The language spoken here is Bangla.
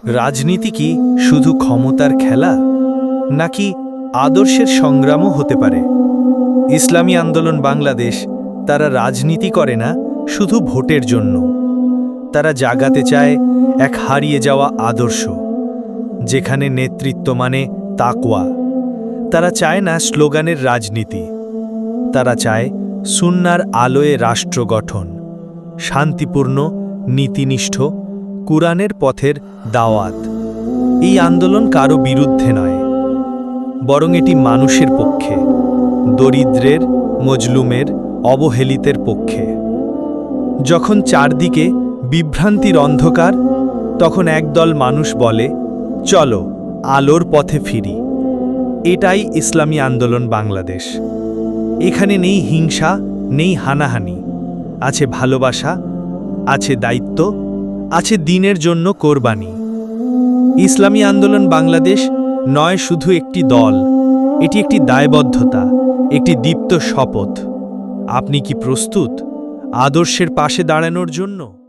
রাজনীতি কি শুধু ক্ষমতার খেলা নাকি আদর্শের সংগ্রামও হতে পারে? ইসলামী আন্দোলন বাংলাদেশ তারা রাজনীতি করে না শুধু ভোটের জন্য। তারা জাগাতে চায় এক হারিয়ে যাওয়া আদর্শ, যেখানে নেতৃত্ব মানে তাকওয়া। তারা চায় না স্লোগানের রাজনীতি, তারা চায় সুন্নাহর আলোয় রাষ্ট্র গঠন, শান্তিপূর্ণ, নীতিনিষ্ঠ, কুরআনের পথের দাওয়াত। এই আন্দোলন কারো বিরুদ্ধে নয়, বরং এটি মানুষের পক্ষে, দরিদ্রের, মজলুমের, অবহেলিতের পক্ষে। যখন চারদিকে বিভ্রান্তির অন্ধকার, তখন একদল মানুষ বলে, চলো আলোর পথে ফিরি। এটাই ইসলামী আন্দোলন বাংলাদেশ। এখানে নেই হিংসা, নেই হানাহানি, আছে ভালোবাসা, আছে দায়িত্ব, আছে দিনের জন্য কোরবানি। ইসলামী আন্দোলন বাংলাদেশ নয় শুধু একটি দল, এটি একটি দায়বদ্ধতা, একটি দীপ্ত শপথ। আপনি কি প্রস্তুত আদর্শের পাশে দাঁড়ানোর জন্য?